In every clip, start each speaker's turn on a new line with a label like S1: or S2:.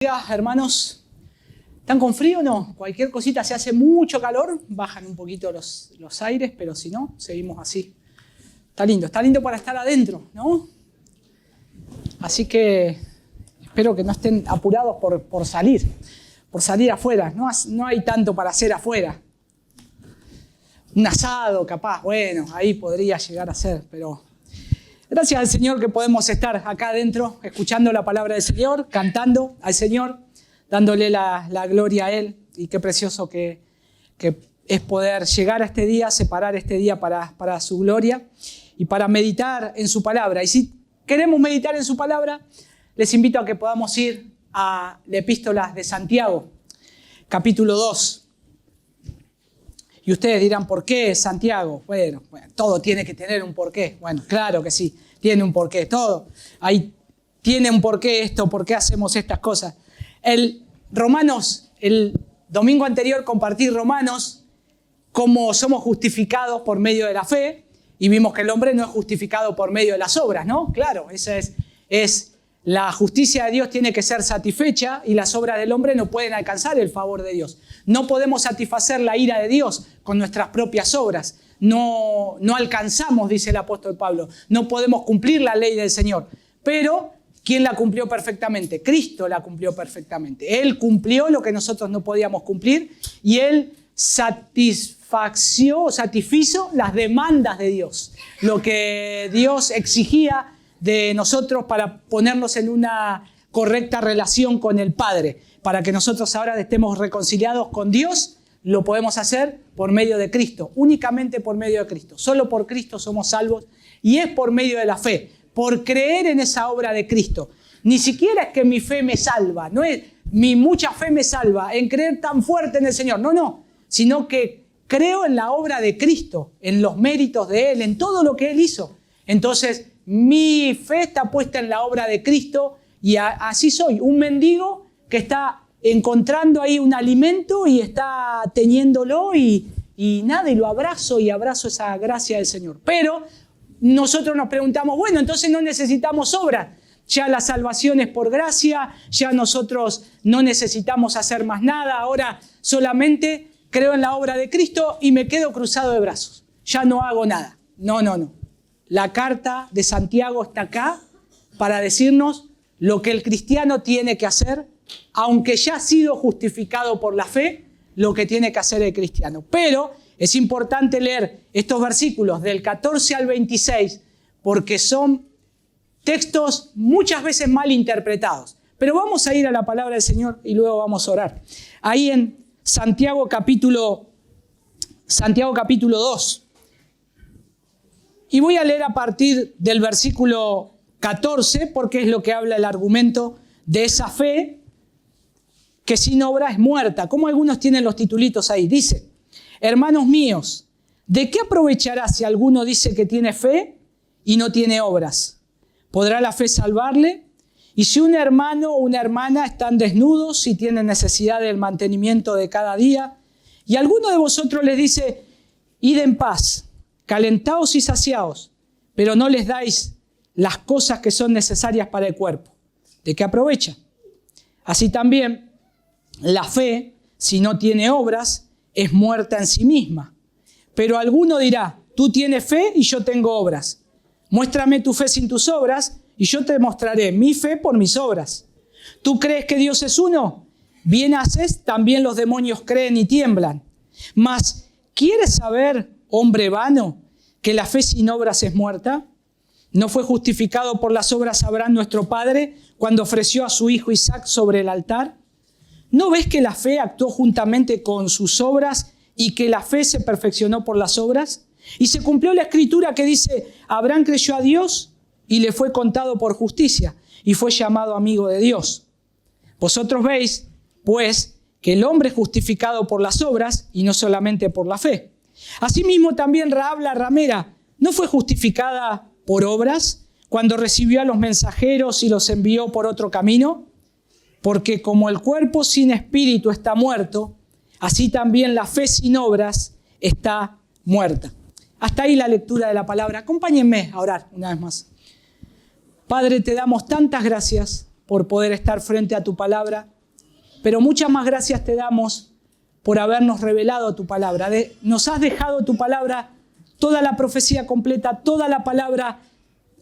S1: Hermanos, ¿están con frío o no? Cualquier cosita, se hace mucho calor, bajan un poquito los aires, pero si no, seguimos así. Está lindo para estar adentro, ¿no? Así que espero que no estén apurados por salir afuera. No hay tanto para hacer afuera. Un asado capaz, bueno, ahí podría llegar a ser, pero gracias al Señor que podemos estar acá adentro, escuchando la palabra del Señor, cantando al Señor, dándole la gloria a Él. Y qué precioso que es poder llegar a este día, separar este día para su gloria y para meditar en su palabra. Y si queremos meditar en su palabra, les invito a que podamos ir a la epístola de Santiago, capítulo 2. Y ustedes dirán, ¿por qué Santiago? Bueno, todo tiene que tener un porqué. Bueno, claro que sí, tiene un porqué. Todo ahí tiene un porqué esto, por qué hacemos estas cosas. El domingo anterior compartí Romanos, cómo somos justificados por medio de la fe, y vimos que el hombre no es justificado por medio de las obras, ¿no? Claro, esa es la justicia de Dios tiene que ser satisfecha y las obras del hombre no pueden alcanzar el favor de Dios. No podemos satisfacer la ira de Dios con nuestras propias obras. No alcanzamos, dice el apóstol Pablo. No podemos cumplir la ley del Señor. Pero, ¿quién la cumplió perfectamente? Cristo la cumplió perfectamente. Él cumplió lo que nosotros no podíamos cumplir y Él satisfizo las demandas de Dios. Lo que Dios exigía de nosotros para ponernos en una correcta relación con el Padre. Para que nosotros ahora estemos reconciliados con Dios, lo podemos hacer por medio de Cristo, únicamente por medio de Cristo. Solo por Cristo somos salvos y es por medio de la fe, por creer en esa obra de Cristo. Ni siquiera es que mi fe me salva, no es mi mucha fe me salva en creer tan fuerte en el Señor, no, sino que creo en la obra de Cristo, en los méritos de Él, en todo lo que Él hizo. Entonces, mi fe está puesta en la obra de Cristo y así soy, un mendigo que está encontrando ahí un alimento y está teniéndolo y lo abrazo y abrazo esa gracia del Señor. Pero nosotros nos preguntamos, bueno, entonces no necesitamos obras. Ya la salvación es por gracia, ya nosotros no necesitamos hacer más nada, ahora solamente creo en la obra de Cristo y me quedo cruzado de brazos. Ya no hago nada. No. La carta de Santiago está acá para decirnos lo que el cristiano tiene que hacer, aunque ya ha sido justificado por la fe, lo que tiene que hacer el cristiano. Pero es importante leer estos versículos del 14 al 26 porque son textos muchas veces mal interpretados. Pero vamos a ir a la palabra del Señor y luego vamos a orar. Ahí en Santiago capítulo 2. Y voy a leer a partir del versículo 14 porque es lo que habla el argumento de esa fe que sin obra es muerta. Como algunos tienen los titulitos ahí. Dice, hermanos míos, ¿de qué aprovechará si alguno dice que tiene fe y no tiene obras? ¿Podrá la fe salvarle? Y si un hermano o una hermana están desnudos y tienen necesidad del mantenimiento de cada día, y alguno de vosotros les dice, id en paz, calentaos y saciaos, pero no les dais las cosas que son necesarias para el cuerpo, ¿de qué aprovecha? Así también, la fe, si no tiene obras, es muerta en sí misma. Pero alguno dirá, tú tienes fe y yo tengo obras. Muéstrame tu fe sin tus obras y yo te mostraré mi fe por mis obras. ¿Tú crees que Dios es uno? Bien haces, también los demonios creen y tiemblan. Mas, ¿quieres saber, hombre vano, que la fe sin obras es muerta? ¿No fue justificado por las obras Abraham nuestro padre cuando ofreció a su hijo Isaac sobre el altar? ¿No ves que la fe actuó juntamente con sus obras y que la fe se perfeccionó por las obras? Y se cumplió la escritura que dice, Abraham creyó a Dios y le fue contado por justicia y fue llamado amigo de Dios. Vosotros veis, pues, que el hombre es justificado por las obras y no solamente por la fe. Asimismo también Rahab la ramera no fue justificada por obras cuando recibió a los mensajeros y los envió por otro camino, porque como el cuerpo sin espíritu está muerto, así también la fe sin obras está muerta. Hasta ahí la lectura de la palabra. Acompáñenme a orar una vez más. Padre, te damos tantas gracias por poder estar frente a tu palabra, pero muchas más gracias te damos por habernos revelado tu palabra. Nos has dejado tu palabra, toda la profecía completa, toda la palabra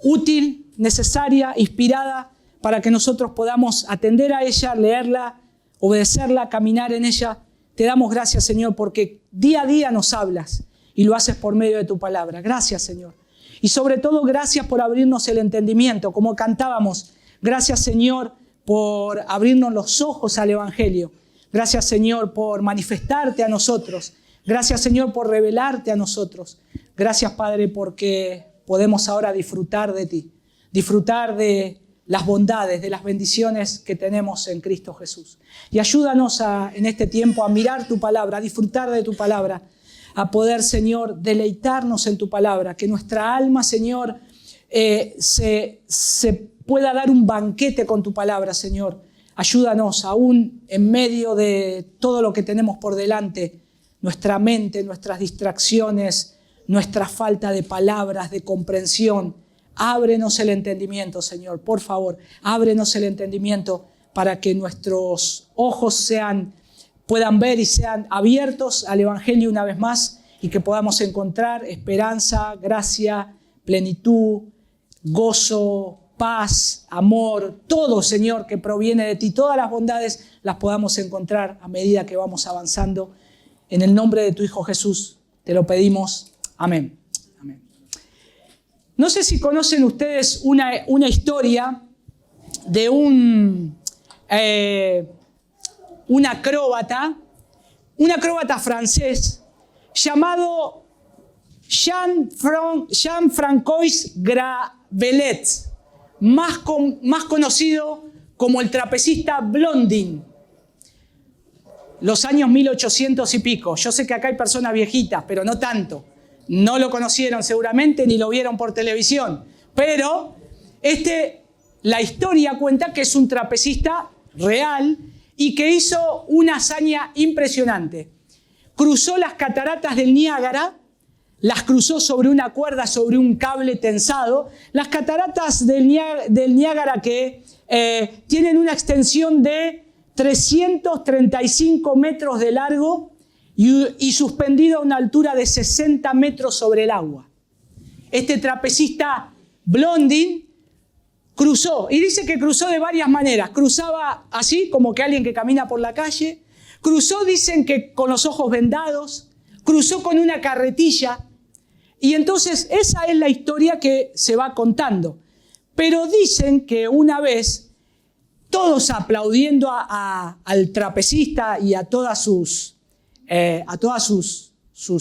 S1: útil, necesaria, inspirada, para que nosotros podamos atender a ella, leerla, obedecerla, caminar en ella. Te damos gracias, Señor, porque día a día nos hablas y lo haces por medio de tu palabra. Gracias, Señor. Y sobre todo, gracias por abrirnos el entendimiento, como cantábamos. Gracias, Señor, por abrirnos los ojos al Evangelio. Gracias, Señor, por manifestarte a nosotros. Gracias, Señor, por revelarte a nosotros. Gracias, Padre, porque podemos ahora disfrutar de ti, disfrutar de las bondades, de las bendiciones que tenemos en Cristo Jesús. Y ayúdanos en este tiempo a mirar tu palabra, a disfrutar de tu palabra, a poder, Señor, deleitarnos en tu palabra, que nuestra alma, Señor, se pueda dar un banquete con tu palabra, Señor. Ayúdanos, aún en medio de todo lo que tenemos por delante, nuestra mente, nuestras distracciones, nuestra falta de palabras, de comprensión. Ábrenos el entendimiento, Señor, por favor, ábrenos el entendimiento para que nuestros ojos puedan ver y sean abiertos al Evangelio una vez más y que podamos encontrar esperanza, gracia, plenitud, gozo, paz, amor, todo, Señor, que proviene de ti, todas las bondades las podamos encontrar a medida que vamos avanzando. En el nombre de tu Hijo Jesús te lo pedimos. Amén. Amén. No sé si conocen ustedes una historia de un acróbata francés llamado Jean-François Gravelet, más conocido como el trapecista Blondin. Los años 1800 y pico. Yo sé que acá hay personas viejitas, pero no tanto. No lo conocieron seguramente ni lo vieron por televisión. Pero la historia cuenta que es un trapecista real y que hizo una hazaña impresionante. Cruzó las cataratas del Niágara, las cruzó sobre una cuerda, sobre un cable tensado. Las cataratas del Niágara que tienen una extensión de 335 metros de largo y suspendido a una altura de 60 metros sobre el agua. Este trapecista Blondin cruzó, y dice que cruzó de varias maneras. Cruzaba así, como que alguien que camina por la calle. Cruzó, dicen que con los ojos vendados. Cruzó con una carretilla. Y entonces esa es la historia que se va contando. Pero dicen que una vez, todos aplaudiendo al trapecista y a todas sus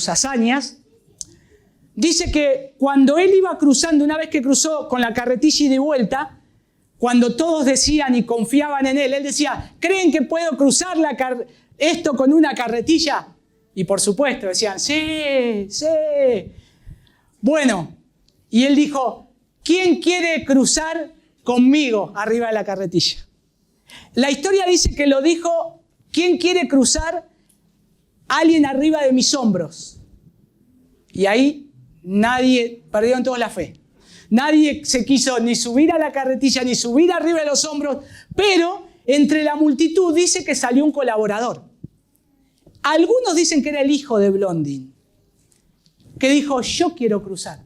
S1: hazañas, dice que cuando él iba cruzando, una vez que cruzó con la carretilla y de vuelta, cuando todos decían y confiaban en él, él decía, ¿creen que puedo cruzar esto con una carretilla? Y por supuesto decían, sí, sí. Bueno, y él dijo, ¿quién quiere cruzar conmigo arriba de la carretilla? La historia dice que lo dijo, ¿quién quiere cruzar? Alguien arriba de mis hombros. Y ahí perdieron todos la fe. Nadie se quiso ni subir a la carretilla, ni subir arriba de los hombros, pero entre la multitud dice que salió un colaborador. Algunos dicen que era el hijo de Blondin, que dijo, yo quiero cruzar.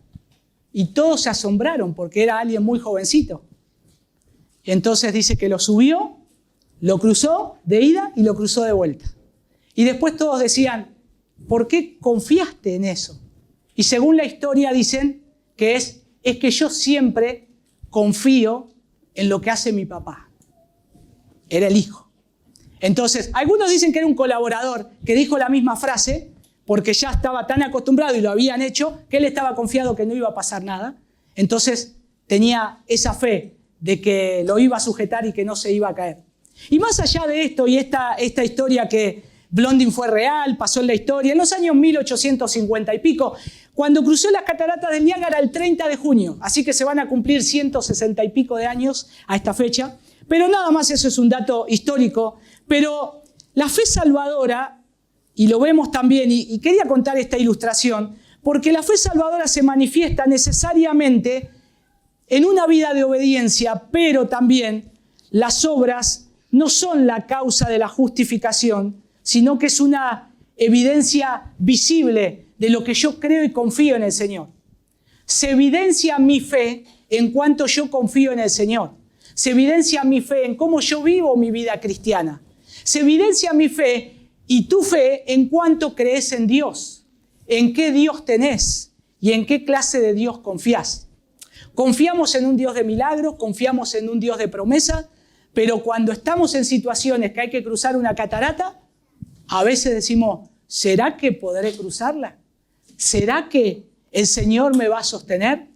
S1: Y todos se asombraron porque era alguien muy jovencito. Entonces dice que lo subió, lo cruzó de ida y lo cruzó de vuelta. Y después todos decían, ¿por qué confiaste en eso? Y según la historia dicen que es que yo siempre confío en lo que hace mi papá. Era el hijo. Entonces, algunos dicen que era un colaborador que dijo la misma frase porque ya estaba tan acostumbrado y lo habían hecho que él estaba confiado que no iba a pasar nada. Entonces tenía esa fe de que lo iba a sujetar y que no se iba a caer. Y más allá de esto y esta historia que Blondin fue real, pasó en la historia, en los años 1850 y pico, cuando cruzó las cataratas del Niágara el 30 de junio, así que se van a cumplir 160 y pico de años a esta fecha, pero nada más eso es un dato histórico, pero la fe salvadora, y lo vemos también, y quería contar esta ilustración, porque la fe salvadora se manifiesta necesariamente en una vida de obediencia, pero también las obras no son la causa de la justificación, sino que es una evidencia visible de lo que yo creo y confío en el Señor. Se evidencia mi fe en cuanto yo confío en el Señor. Se evidencia mi fe en cómo yo vivo mi vida cristiana. Se evidencia mi fe y tu fe en cuanto crees en Dios, en qué Dios tenés y en qué clase de Dios confías. Confiamos en un Dios de milagros, confiamos en un Dios de promesas, pero cuando estamos en situaciones que hay que cruzar una catarata, a veces decimos, ¿será que podré cruzarla? ¿Será que el Señor me va a sostener?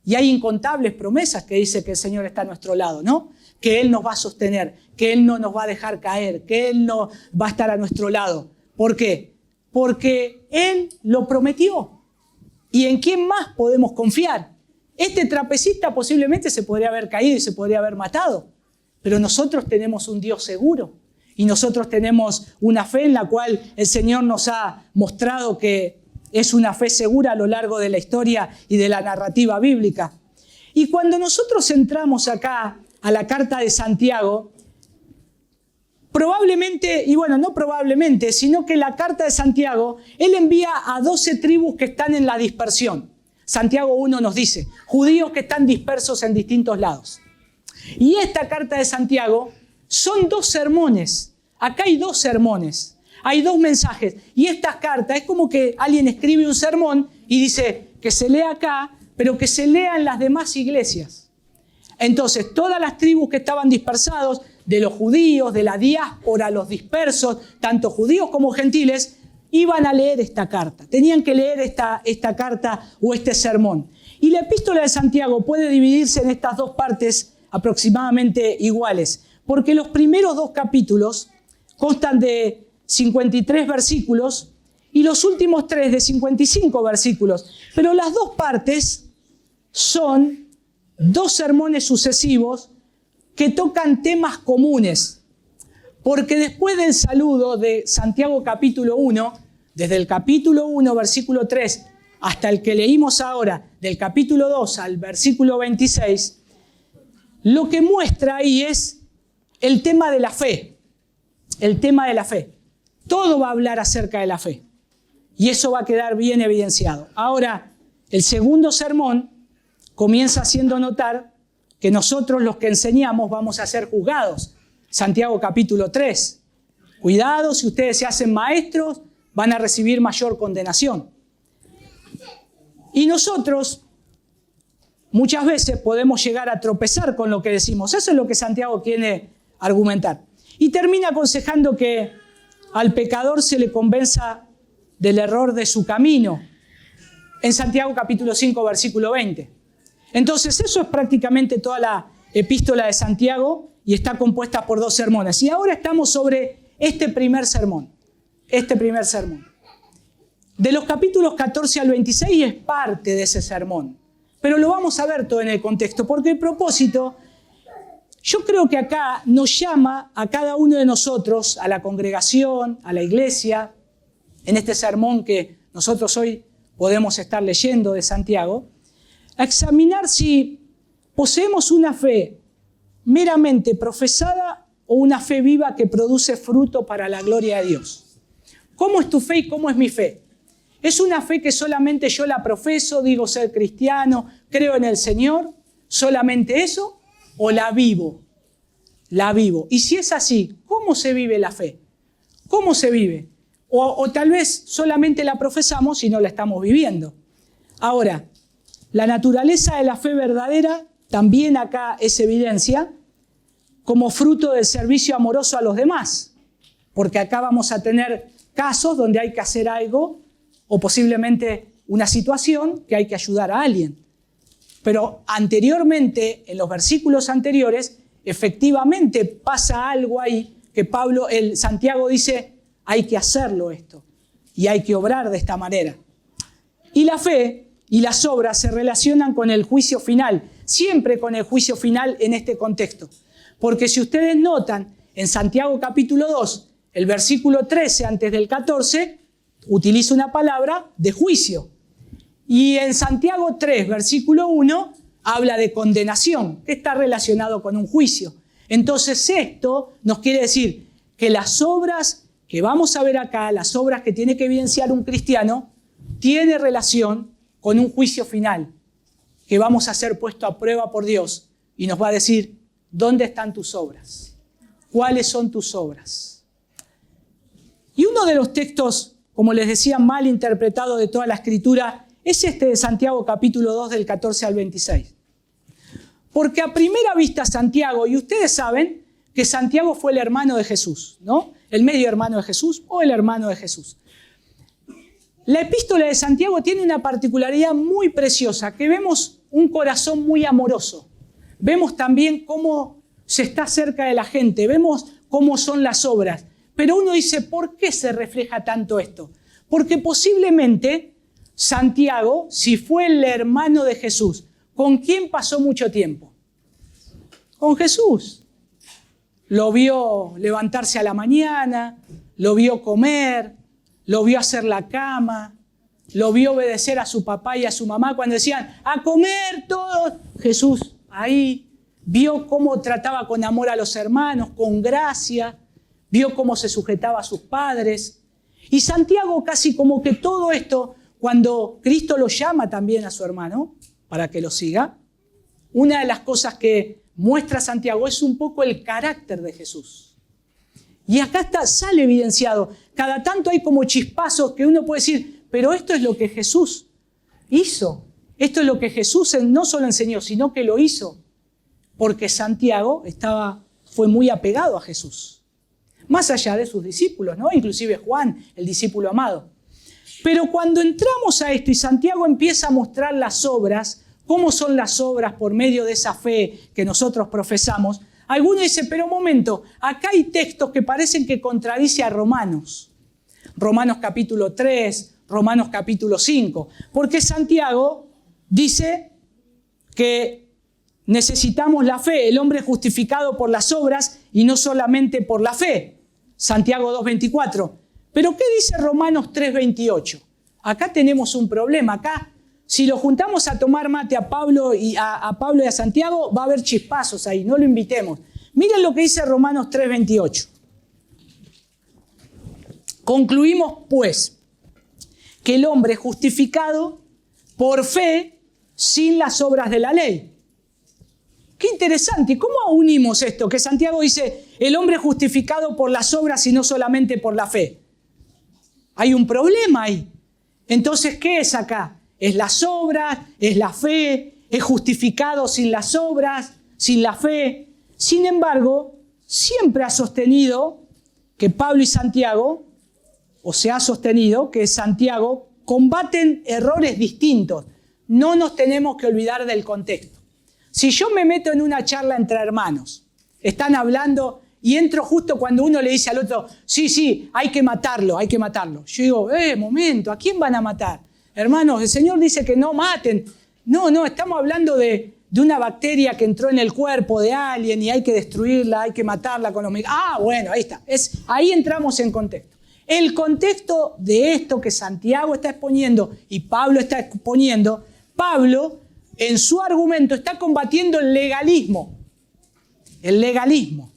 S1: Y hay incontables promesas que dice que el Señor está a nuestro lado, ¿no? Que Él nos va a sostener, que Él no nos va a dejar caer, que Él no va a estar a nuestro lado. ¿Por qué? Porque Él lo prometió. ¿Y en quién más podemos confiar? Este trapecista posiblemente se podría haber caído y se podría haber matado, pero nosotros tenemos un Dios seguro y nosotros tenemos una fe en la cual el Señor nos ha mostrado que es una fe segura a lo largo de la historia y de la narrativa bíblica. Y cuando nosotros entramos acá a la carta de Santiago, probablemente, y bueno, no probablemente, sino que la carta de Santiago, él envía a 12 tribus que están en la dispersión. Santiago 1 nos dice, judíos que están dispersos en distintos lados. Y esta carta de Santiago son 2 sermones. Acá hay 2 sermones, hay 2 mensajes. Y esta carta es como que alguien escribe un sermón y dice que se lea acá, pero que se lea en las demás iglesias. Entonces, todas las tribus que estaban dispersados, de los judíos, de la diáspora, los dispersos, tanto judíos como gentiles, iban a leer esta carta. Tenían que leer esta carta o este sermón. Y la epístola de Santiago puede dividirse en estas 2 partes aproximadamente iguales, porque los primeros 2 capítulos constan de 53 versículos y los últimos 3 de 55 versículos. Pero las 2 partes son 2 sermones sucesivos que tocan temas comunes. Porque después del saludo de Santiago capítulo 1, desde el capítulo 1, versículo 3, hasta el que leímos ahora, del capítulo 2 al versículo 26, lo que muestra ahí es el tema de la fe. El tema de la fe. Todo va a hablar acerca de la fe. Y eso va a quedar bien evidenciado. Ahora, el segundo sermón comienza haciendo notar que nosotros los que enseñamos vamos a ser juzgados. Santiago capítulo 3. Cuidado, si ustedes se hacen maestros, van a recibir mayor condenación. Y nosotros muchas veces podemos llegar a tropezar con lo que decimos. Eso es lo que Santiago quiere argumentar. Y termina aconsejando que al pecador se le convenza del error de su camino. En Santiago capítulo 5, versículo 20. Entonces eso es prácticamente toda la epístola de Santiago y está compuesta por 2 sermones. Y ahora estamos sobre este primer sermón. De los capítulos 14 al 26 es parte de ese sermón. Pero lo vamos a ver todo en el contexto, porque el propósito, yo creo que acá nos llama a cada uno de nosotros, a la congregación, a la iglesia, en este sermón que nosotros hoy podemos estar leyendo de Santiago, a examinar si poseemos una fe meramente profesada o una fe viva que produce fruto para la gloria de Dios. ¿Cómo es tu fe y cómo es mi fe? ¿Es una fe que solamente yo la profeso, digo ser cristiano, creo en el Señor, solamente eso, o la vivo? La vivo. Y si es así, ¿cómo se vive la fe? ¿Cómo se vive? O tal vez solamente la profesamos y no la estamos viviendo. Ahora, la naturaleza de la fe verdadera también acá es evidencia como fruto del servicio amoroso a los demás. Porque acá vamos a tener casos donde hay que hacer algo o posiblemente una situación que hay que ayudar a alguien. Pero anteriormente, en los versículos anteriores, efectivamente pasa algo ahí que Santiago dice, hay que hacerlo esto y hay que obrar de esta manera. Y la fe y las obras se relacionan con el juicio final, siempre con el juicio final en este contexto. Porque si ustedes notan, en Santiago capítulo 2, el versículo 13 antes del 14, utiliza una palabra de juicio. Y en Santiago 3, versículo 1, habla de condenación, que está relacionado con un juicio. Entonces esto nos quiere decir que las obras que vamos a ver acá, las obras que tiene que evidenciar un cristiano, tiene relación con un juicio final que vamos a ser puesto a prueba por Dios y nos va a decir, ¿dónde están tus obras? ¿Cuáles son tus obras? Y uno de los textos, como les decía, mal interpretado de toda la Escritura, es este de Santiago capítulo 2 del 14 al 26. Porque a primera vista Santiago, y ustedes saben que Santiago fue el hermano de Jesús, ¿no? El medio hermano de Jesús o el hermano de Jesús. La epístola de Santiago tiene una particularidad muy preciosa, que vemos un corazón muy amoroso. Vemos también cómo se está cerca de la gente, vemos cómo son las obras. Pero uno dice, ¿por qué se refleja tanto esto? Porque posiblemente Santiago, si fue el hermano de Jesús, ¿con quién pasó mucho tiempo? Con Jesús. Lo vio levantarse a la mañana, lo vio comer, lo vio hacer la cama, lo vio obedecer a su papá y a su mamá cuando decían, ¡a comer todos! Jesús ahí vio cómo trataba con amor a los hermanos, con gracia, vio cómo se sujetaba a sus padres. Y Santiago casi como que todo esto, cuando Cristo lo llama también a su hermano para que lo siga, una de las cosas que muestra Santiago es un poco el carácter de Jesús. Y acá sale evidenciado. Cada tanto hay como chispazos que uno puede decir, pero esto es lo que Jesús hizo. Esto es lo que Jesús no solo enseñó, sino que lo hizo. Porque Santiago fue muy apegado a Jesús. Más allá de sus discípulos, ¿no? Inclusive Juan, el discípulo amado. Pero cuando entramos a esto y Santiago empieza a mostrar las obras, cómo son las obras por medio de esa fe que nosotros profesamos, algunos dicen, pero un momento, acá hay textos que parecen que contradicen a Romanos. Romanos capítulo 3, Romanos capítulo 5. Porque Santiago dice que necesitamos la fe, el hombre justificado por las obras y no solamente por la fe. Santiago 2:24. Pero ¿qué dice Romanos 3:28? Acá tenemos un problema. Acá, si lo juntamos a tomar mate a Pablo y a Santiago, va a haber chispazos ahí, no lo invitemos. Miren lo que dice Romanos 3:28. Concluimos, pues, que el hombre es justificado por fe sin las obras de la ley. Qué interesante. ¿Cómo unimos esto? Que Santiago dice, el hombre es justificado por las obras y no solamente por la fe. Hay un problema ahí. Entonces, ¿qué es acá? ¿Es las obras? ¿Es la fe? ¿Es justificado sin las obras? ¿Sin la fe? Sin embargo, siempre ha sostenido que Pablo y Santiago, o se ha sostenido que Santiago, combaten errores distintos. No nos tenemos que olvidar del contexto. Si yo me meto en una charla entre hermanos, están hablando y entro justo cuando uno le dice al otro, sí, hay que matarlo. Yo digo, momento, ¿a quién van a matar? Hermanos, el Señor dice que no maten. No, estamos hablando de una bacteria que entró en el cuerpo de alguien y hay que destruirla, hay que matarla con los... bueno, ahí está. Ahí entramos en contexto. El contexto de esto que Santiago está exponiendo y Pablo está exponiendo, Pablo en su argumento está combatiendo el legalismo. El legalismo.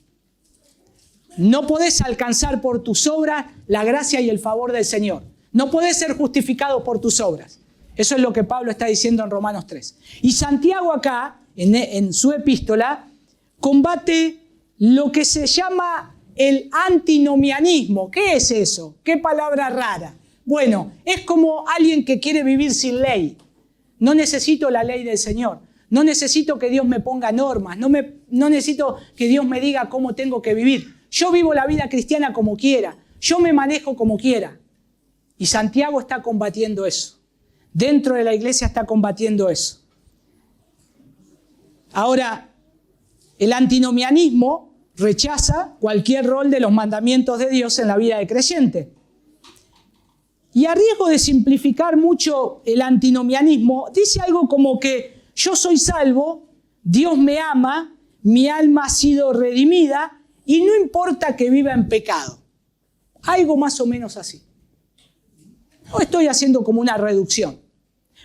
S1: No podés alcanzar por tus obras la gracia y el favor del Señor. No podés ser justificado por tus obras. Eso es lo que Pablo está diciendo en Romanos 3. Y Santiago acá, en su epístola, combate lo que se llama el antinomianismo. ¿Qué es eso? ¿Qué palabra rara? Bueno, es como alguien que quiere vivir sin ley. No necesito la ley del Señor. No necesito que Dios me ponga normas. No necesito que Dios me diga cómo tengo que vivir. Yo vivo la vida cristiana como quiera. Yo me manejo como quiera. Y Santiago está combatiendo eso. Dentro de la iglesia está combatiendo eso. Ahora, el antinomianismo rechaza cualquier rol de los mandamientos de Dios en la vida del creyente. Y a riesgo de simplificar mucho el antinomianismo, dice algo como que yo soy salvo, Dios me ama, mi alma ha sido redimida y no importa que viva en pecado. Algo más o menos así. No estoy haciendo como una reducción.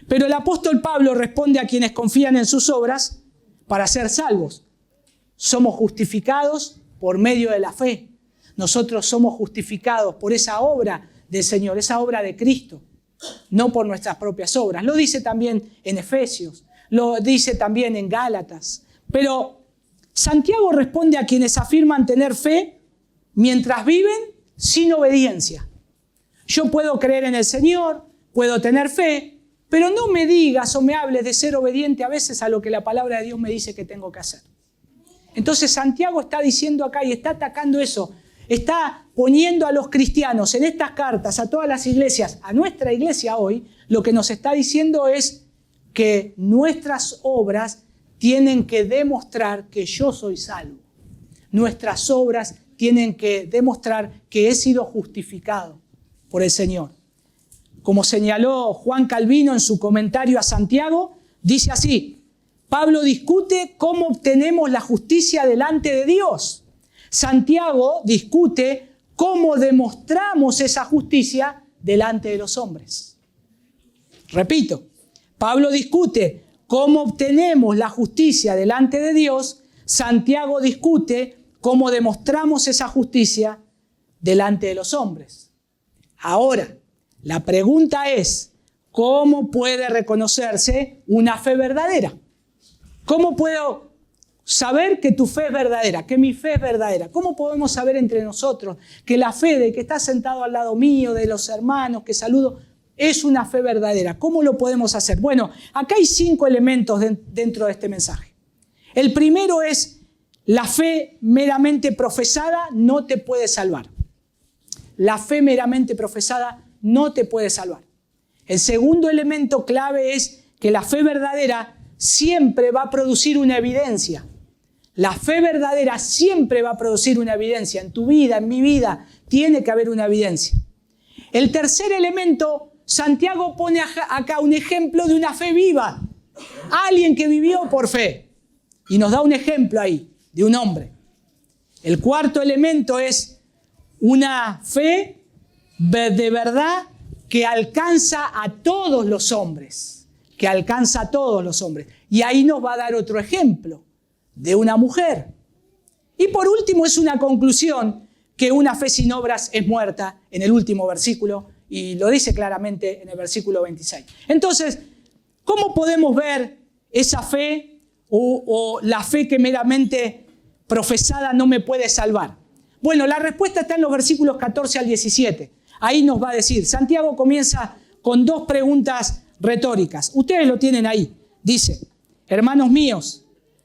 S1: Pero el apóstol Pablo responde a quienes confían en sus obras para ser salvos. somos justificados por medio de la fe. Nosotros somos justificados por esa obra del Señor, esa obra de Cristo, no por nuestras propias obras. Lo dice también en Efesios, lo dice también en Gálatas. Pero Santiago responde a quienes afirman tener fe mientras viven sin obediencia. Yo puedo creer en el Señor, puedo tener fe, pero no me digas o me hables de ser obediente a veces a lo que la palabra de Dios me dice que tengo que hacer. Entonces Santiago está diciendo acá y está atacando eso. Está poniendo a los cristianos en estas cartas, a todas las iglesias, a nuestra iglesia hoy, lo que nos está diciendo es que nuestras obras tienen que demostrar que yo soy salvo. Nuestras obras tienen que demostrar que he sido justificado por el Señor. Como señaló Juan Calvino en su comentario a Santiago, dice así: Pablo discute cómo obtenemos la justicia delante de Dios. Santiago discute cómo demostramos esa justicia delante de los hombres. Repito, Pablo discute cómo obtenemos la justicia delante de Dios. Santiago discute cómo demostramos esa justicia delante de los hombres. Ahora, la pregunta es, ¿cómo puede reconocerse una fe verdadera? ¿Cómo puedo saber que tu fe es verdadera, que mi fe es verdadera? ¿Cómo podemos saber entre nosotros que la fe del que está sentado al lado mío, de los hermanos que saludo, es una fe verdadera? ¿Cómo lo podemos hacer? Bueno, acá hay 5 elementos dentro de este mensaje. El primero es: la fe meramente profesada no te puede salvar. La fe meramente profesada no te puede salvar. El segundo elemento clave es que la fe verdadera siempre va a producir una evidencia. La fe verdadera siempre va a producir una evidencia. En tu vida, en mi vida, tiene que haber una evidencia. El tercer elemento, Santiago pone acá un ejemplo de una fe viva. Alguien que vivió por fe. Y nos da un ejemplo ahí, de un hombre. El cuarto elemento es una fe de verdad que alcanza a todos los hombres. Que alcanza a todos los hombres. Y ahí nos va a dar otro ejemplo de una mujer. Y por último es una conclusión que una fe sin obras es muerta en el último versículo, y lo dice claramente en el versículo 26. Entonces, ¿cómo podemos ver esa fe o la fe que meramente profesada no me puede salvar? Bueno, la respuesta está en los versículos 14 al 17. Ahí nos va a decir, Santiago comienza con 2 preguntas retóricas. Ustedes lo tienen ahí. Dice: hermanos míos,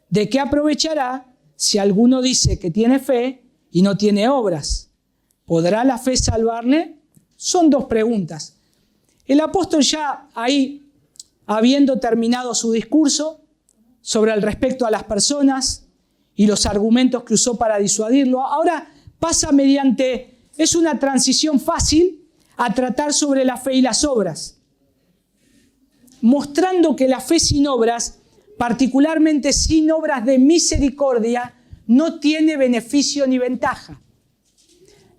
S1: ¿de qué aprovechará si alguno dice que tiene fe y no tiene obras? ¿Podrá la fe salvarle? Son 2 preguntas. El apóstol ya ahí, habiendo terminado su discurso sobre el respecto a las personas y los argumentos que usó para disuadirlo, ahora pasa es una transición fácil a tratar sobre la fe y las obras, mostrando que la fe sin obras, particularmente sin obras de misericordia, no tiene beneficio ni ventaja.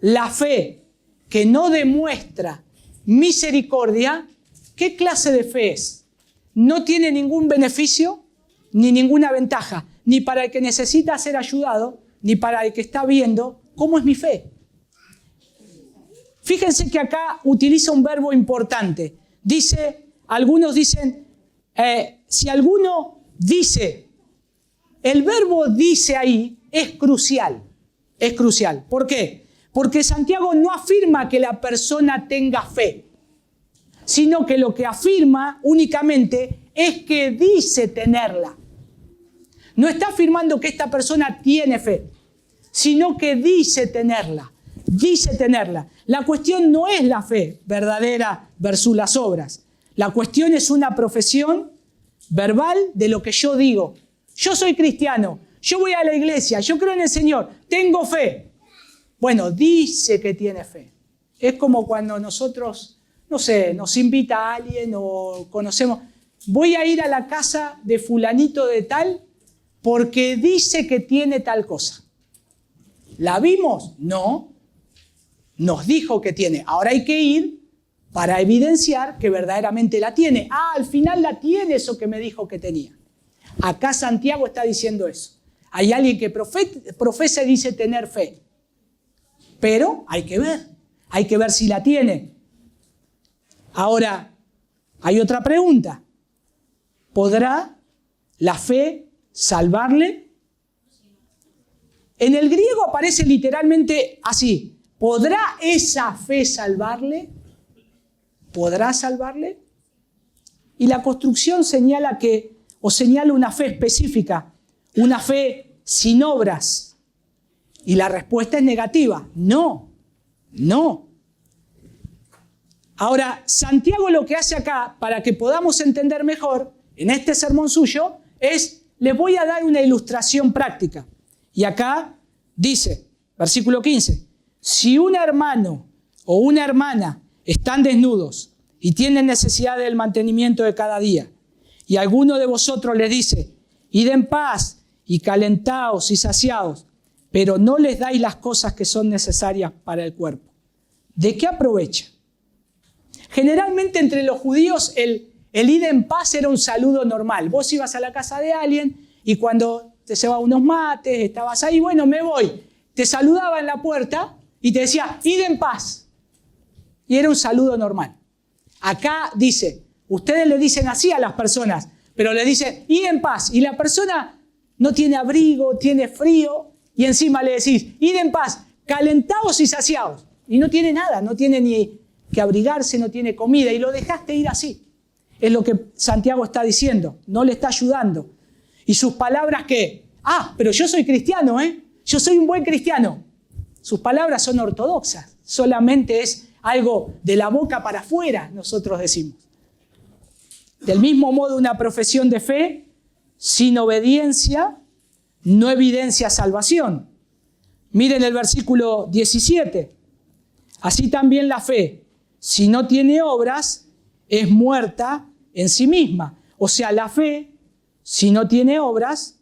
S1: La fe que no demuestra misericordia, ¿qué clase de fe es? No tiene ningún beneficio ni ninguna ventaja, ni para el que necesita ser ayudado, ni para el que está viendo cómo es mi fe. Fíjense que acá utiliza un verbo importante. Algunos dicen, si alguno dice, el verbo dice ahí es crucial. Es crucial. ¿Por qué? Porque Santiago no afirma que la persona tenga fe, sino que lo que afirma únicamente es que dice tenerla. No está afirmando que esta persona tiene fe, sino que dice tenerla. Dice tenerla. La cuestión no es la fe verdadera versus las obras. La cuestión es una profesión verbal de lo que yo digo. Yo soy cristiano, yo voy a la iglesia, yo creo en el Señor, tengo fe. Bueno, dice que tiene fe. Es como cuando nosotros, no sé, nos invita a alguien o conocemos, voy a ir a la casa de fulanito de tal porque dice que tiene tal cosa. ¿La vimos? No. Nos dijo que tiene. Ahora hay que ir para evidenciar que verdaderamente la tiene. Al final la tiene eso que me dijo que tenía. Acá Santiago está diciendo eso. Hay alguien que profesa y dice tener fe. Pero hay que ver si la tiene. Ahora, hay otra pregunta. ¿Podrá la fe salvarle? En el griego aparece literalmente así. ¿Podrá esa fe salvarle? ¿Podrá salvarle? Y la construcción señala una fe específica, una fe sin obras. Y la respuesta es negativa. No. Ahora, Santiago lo que hace acá, para que podamos entender mejor, en este sermón suyo, les voy a dar una ilustración práctica. Y acá dice, versículo 15, si un hermano o una hermana están desnudos y tienen necesidad del mantenimiento de cada día, y alguno de vosotros les dice, id en paz y calentaos y saciaos, pero no les dais las cosas que son necesarias para el cuerpo, ¿de qué aprovecha? Generalmente entre los judíos el id en paz era un saludo normal. Vos ibas a la casa de alguien y cuando te llevaba unos mates, estabas ahí, bueno, me voy. Te saludaba en la puerta y te decía, id en paz. Y era un saludo normal. Acá dice, ustedes le dicen así a las personas, pero le dicen, id en paz. Y la persona no tiene abrigo, tiene frío, y encima le decís, id en paz, calentaos y saciaos. Y no tiene nada, no tiene ni que abrigarse, no tiene comida, y lo dejaste ir así. Es lo que Santiago está diciendo, no le está ayudando. Y sus palabras que, pero yo soy cristiano, yo soy un buen cristiano. Sus palabras son ortodoxas, solamente es algo de la boca para afuera, nosotros decimos. Del mismo modo, una profesión de fe sin obediencia no evidencia salvación. Miren el versículo 17. Así también la fe, si no tiene obras, es muerta en sí misma. O sea, la fe, si no tiene obras,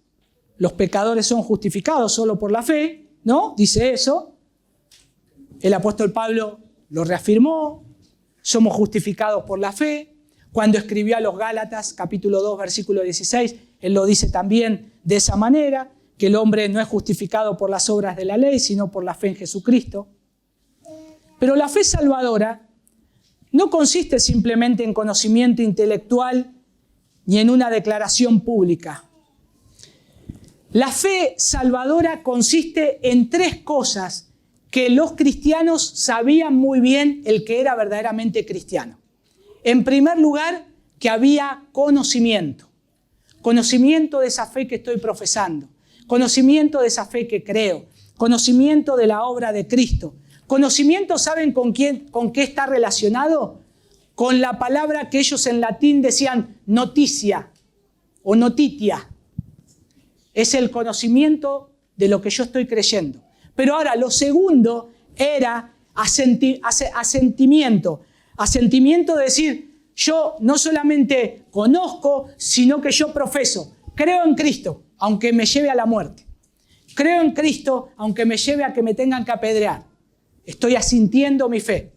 S1: los pecadores son justificados solo por la fe, ¿no? Dice eso. El apóstol Pablo lo reafirmó. Somos justificados por la fe. Cuando escribió a los Gálatas, capítulo 2, versículo 16, él lo dice también de esa manera, que el hombre no es justificado por las obras de la ley, sino por la fe en Jesucristo. Pero la fe salvadora no consiste simplemente en conocimiento intelectual ni en una declaración pública. La fe salvadora consiste en tres cosas que los cristianos sabían muy bien el que era verdaderamente cristiano. En primer lugar, que había conocimiento. Conocimiento de esa fe que estoy profesando. Conocimiento de esa fe que creo. Conocimiento de la obra de Cristo. Conocimiento, ¿saben con qué está relacionado? Con la palabra que ellos en latín decían noticia o notitia. Es el conocimiento de lo que yo estoy creyendo. Pero ahora, lo segundo era asentimiento. Asentimiento de decir, yo no solamente conozco, sino que yo profeso. Creo en Cristo, aunque me lleve a la muerte. Creo en Cristo, aunque me lleve a que me tengan que apedrear. Estoy asintiendo mi fe.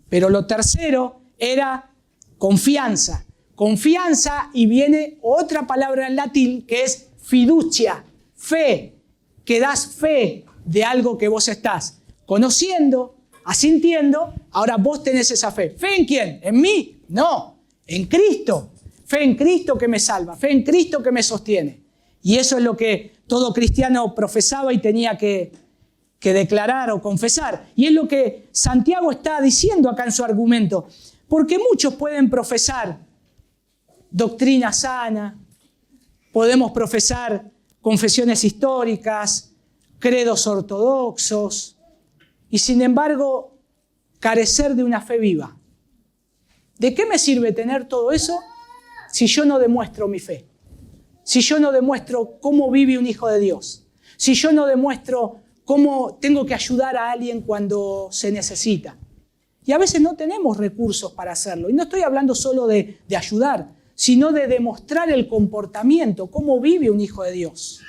S1: Pero lo tercero era confianza. Confianza, y viene otra palabra en latín que es fiducia, fe, que das fe de algo que vos estás conociendo, asintiendo, ahora vos tenés esa fe. ¿Fe en quién? ¿En mí? No, en Cristo. Fe en Cristo que me salva, fe en Cristo que me sostiene. Y eso es lo que todo cristiano profesaba y tenía que declarar o confesar. Y es lo que Santiago está diciendo acá en su argumento. Porque muchos pueden profesar doctrina sana, podemos profesar confesiones históricas, credos ortodoxos, y sin embargo carecer de una fe viva. ¿De qué me sirve tener todo eso si yo no demuestro mi fe? Si yo no demuestro cómo vive un hijo de Dios. Si yo no demuestro cómo tengo que ayudar a alguien cuando se necesita. Y a veces no tenemos recursos para hacerlo. Y no estoy hablando solo de ayudar, sino de demostrar el comportamiento, cómo vive un hijo de Dios.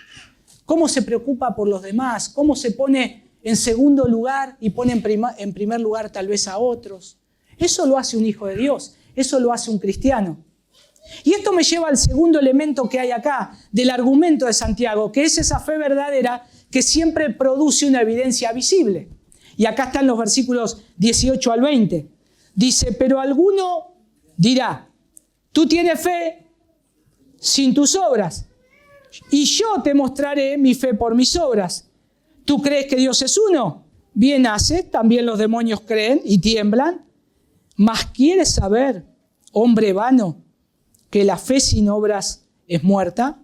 S1: Cómo se preocupa por los demás, cómo se pone en segundo lugar y pone en primer lugar tal vez a otros. Eso lo hace un hijo de Dios, eso lo hace un cristiano. Y esto me lleva al segundo elemento que hay acá, del argumento de Santiago, que es esa fe verdadera que siempre produce una evidencia visible. Y acá están los versículos 18 al 20. Dice, pero alguno dirá, tú tienes fe sin tus obras, y yo te mostraré mi fe por mis obras. ¿Tú crees que Dios es uno? Bien haces, también los demonios creen y tiemblan. Mas ¿quieres saber, hombre vano, que la fe sin obras es muerta?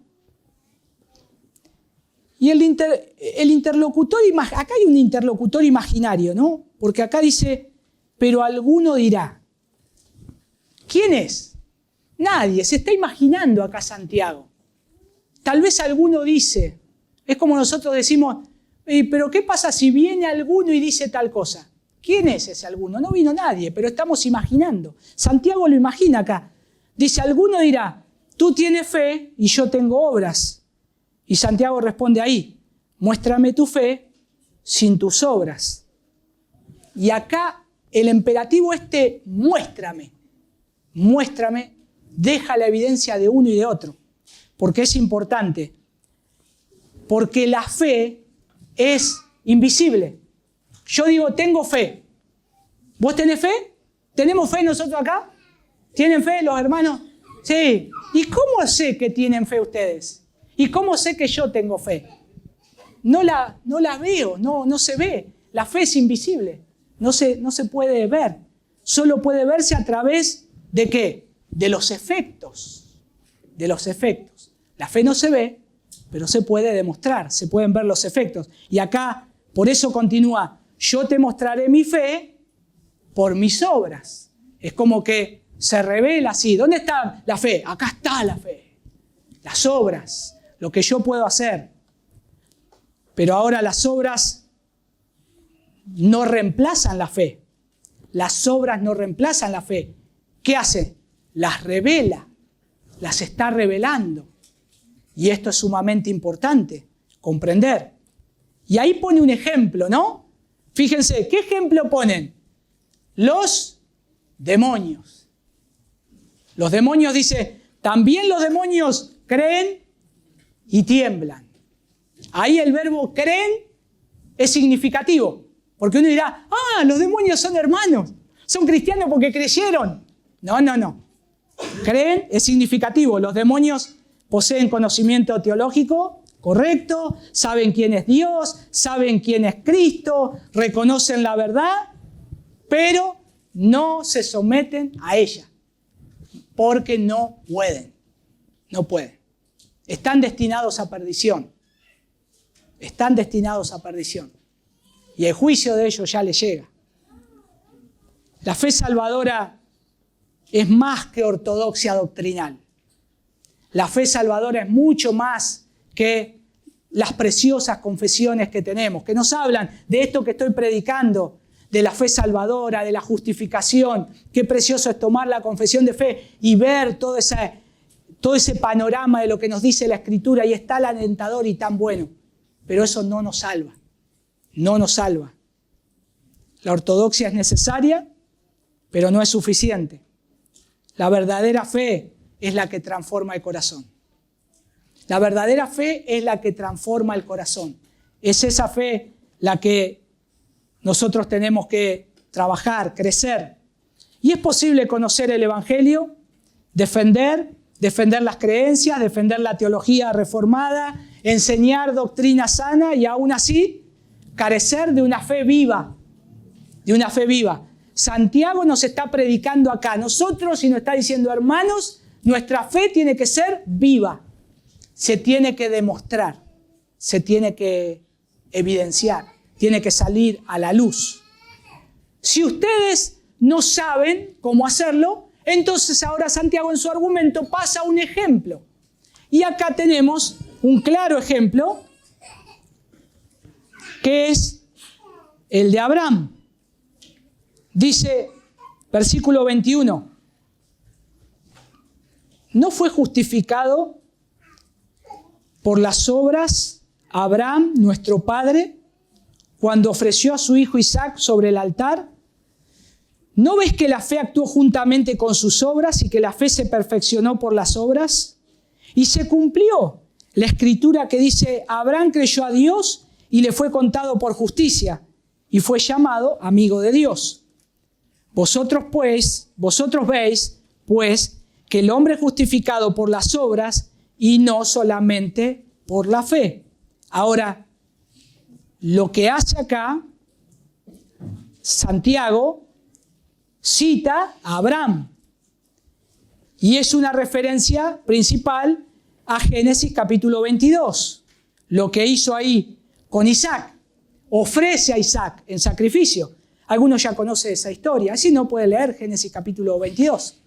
S1: Y el interlocutor, acá hay un interlocutor imaginario, ¿no? Porque acá dice, pero alguno dirá. ¿Quién es? Nadie, se está imaginando acá Santiago. Tal vez alguno dice, es como nosotros decimos, pero ¿qué pasa si viene alguno y dice tal cosa? ¿Quién es ese alguno? No vino nadie, pero estamos imaginando. Santiago lo imagina acá. Dice, alguno dirá, tú tienes fe y yo tengo obras. Y Santiago responde ahí, muéstrame tu fe sin tus obras. Y acá el imperativo muéstrame, deja la evidencia de uno y de otro. Porque es importante. Porque la fe es invisible. Yo digo, tengo fe. ¿Vos tenés fe? ¿Tenemos fe nosotros acá? ¿Tienen fe los hermanos? Sí. ¿Y cómo sé que tienen fe ustedes? ¿Y cómo sé que yo tengo fe? No la veo, no se ve. La fe es invisible. No se puede ver. Solo puede verse a través ¿de qué? De los efectos. De los efectos. La fe no se ve, pero se puede demostrar. Se pueden ver los efectos. Y acá, por eso continúa, yo te mostraré mi fe por mis obras. Es como que se revela así. ¿Dónde está la fe? Acá está la fe. Las obras. Lo que yo puedo hacer. Pero ahora las obras no reemplazan la fe. Las obras no reemplazan la fe. ¿Qué hace? Las revela. Las está revelando. Y esto es sumamente importante, comprender. Y ahí pone un ejemplo, ¿no? Fíjense, ¿qué ejemplo ponen? Los demonios. Los demonios, dice, también los demonios creen y tiemblan. Ahí el verbo creen es significativo, porque uno dirá, los demonios son hermanos, son cristianos porque creyeron. No. Creen es significativo. Los demonios poseen conocimiento teológico correcto, saben quién es Dios, saben quién es Cristo, reconocen la verdad, pero no se someten a ella, porque no pueden. No pueden. Están destinados a perdición. Están destinados a perdición. Y el juicio de ellos ya les llega. La fe salvadora es más que ortodoxia doctrinal. La fe salvadora es mucho más que las preciosas confesiones que tenemos, que nos hablan de esto que estoy predicando, de la fe salvadora, de la justificación. Qué precioso es tomar la confesión de fe y ver todo ese panorama de lo que nos dice la Escritura, y es tan alentador y tan bueno. Pero eso no nos salva. No nos salva. La ortodoxia es necesaria, pero no es suficiente. La verdadera fe es la que transforma el corazón. La verdadera fe es la que transforma el corazón. Es esa fe la que nosotros tenemos que trabajar, crecer. Y es posible conocer el Evangelio, defender las creencias, defender la teología reformada, enseñar doctrina sana y aún así carecer de una fe viva. De una fe viva. Santiago nos está predicando acá a nosotros y nos está diciendo, hermanos, nuestra fe tiene que ser viva. Se tiene que demostrar, se tiene que evidenciar, tiene que salir a la luz. Si ustedes no saben cómo hacerlo, entonces ahora Santiago en su argumento pasa un ejemplo. Y acá tenemos un claro ejemplo, que es el de Abraham. Dice, versículo 21, ¿no fue justificado por las obras Abraham, nuestro padre, cuando ofreció a su hijo Isaac sobre el altar? ¿No ves que la fe actuó juntamente con sus obras y que la fe se perfeccionó por las obras? Y se cumplió la escritura que dice, Abraham creyó a Dios y le fue contado por justicia y fue llamado amigo de Dios. Vosotros veis, pues, que el hombre es justificado por las obras y no solamente por la fe. Ahora, lo que hace acá, Santiago cita a Abraham. Y es una referencia principal a Génesis capítulo 22. Lo que hizo ahí con Isaac. Ofrece a Isaac en sacrificio. Algunos ya conocen esa historia. Así no puede leer Génesis capítulo 22.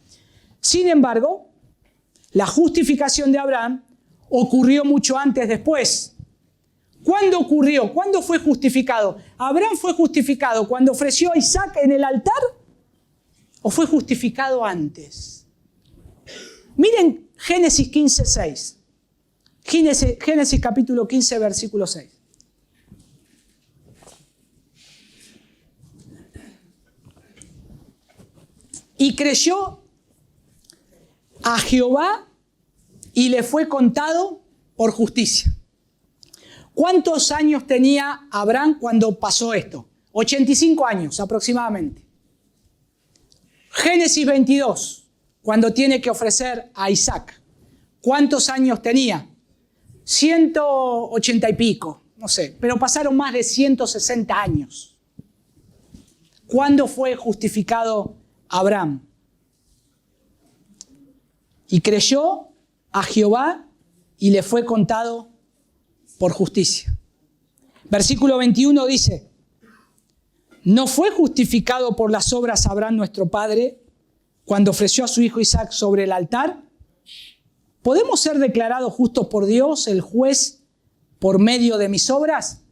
S1: Sin embargo, la justificación de Abraham ocurrió mucho antes después. ¿Cuándo ocurrió? ¿Cuándo fue justificado? ¿Abraham fue justificado cuando ofreció a Isaac en el altar? ¿O fue justificado antes? Miren Génesis 15:6. Génesis capítulo 15, versículo 6. Y creyó a Jehová y le fue contado por justicia. ¿Cuántos años tenía Abraham cuando pasó esto? 85 años aproximadamente. Génesis 22, cuando tiene que ofrecer a Isaac. ¿Cuántos años tenía? 180 y pico, no sé, pero pasaron más de 160 años. ¿Cuándo fue justificado Abraham? Y creyó a Jehová y le fue contado por justicia. Versículo 21 dice, ¿no fue justificado por las obras Abraham nuestro padre cuando ofreció a su hijo Isaac sobre el altar? ¿Podemos ser declarados justos por Dios, el juez, por medio de mis obras?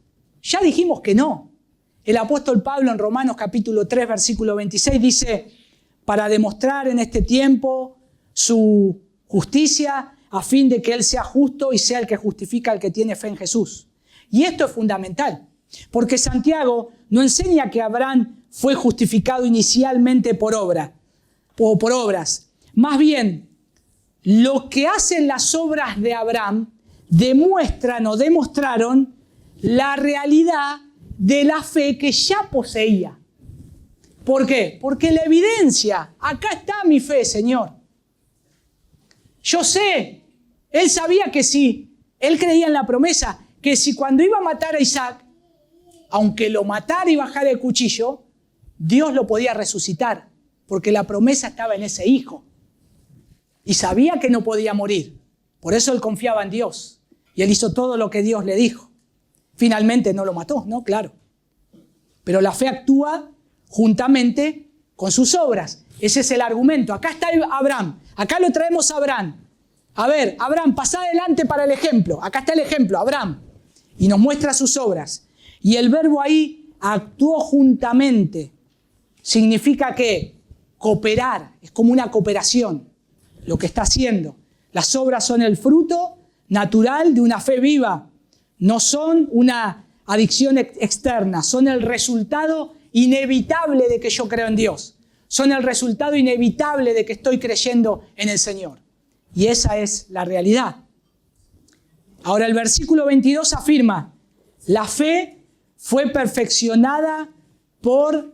S1: Ya dijimos que no. El apóstol Pablo en Romanos capítulo 3, versículo 26 dice, para demostrar en este tiempo su justicia, a fin de que Él sea justo y sea el que justifica al que tiene fe en Jesús. Y esto es fundamental, porque Santiago no enseña que Abraham fue justificado inicialmente por obra o por obras. Más bien, lo que hacen las obras de Abraham demostraron la realidad de la fe que ya poseía. ¿Por qué? Porque la evidencia, acá está mi fe, Señor. Yo sé, él sabía que sí, él creía en la promesa, que si cuando iba a matar a Isaac, aunque lo matara y bajara el cuchillo, Dios lo podía resucitar, porque la promesa estaba en ese hijo. Y sabía que no podía morir, por eso él confiaba en Dios. Y él hizo todo lo que Dios le dijo. Finalmente no lo mató, ¿no? Claro. Pero la fe actúa juntamente con sus obras. Ese es el argumento. Acá está Abraham. Acá lo traemos a Abraham. A ver, Abraham, pasá adelante para el ejemplo. Acá está el ejemplo, Abraham. Y nos muestra sus obras. Y el verbo ahí, actuó juntamente, significa que cooperar. Es como una cooperación lo que está haciendo. Las obras son el fruto natural de una fe viva. No son una adicción externa. Son el resultado inevitable de que yo creo en Dios. Son el resultado inevitable de que estoy creyendo en el Señor. Y esa es la realidad. Ahora el versículo 22 afirma, la fe fue perfeccionada por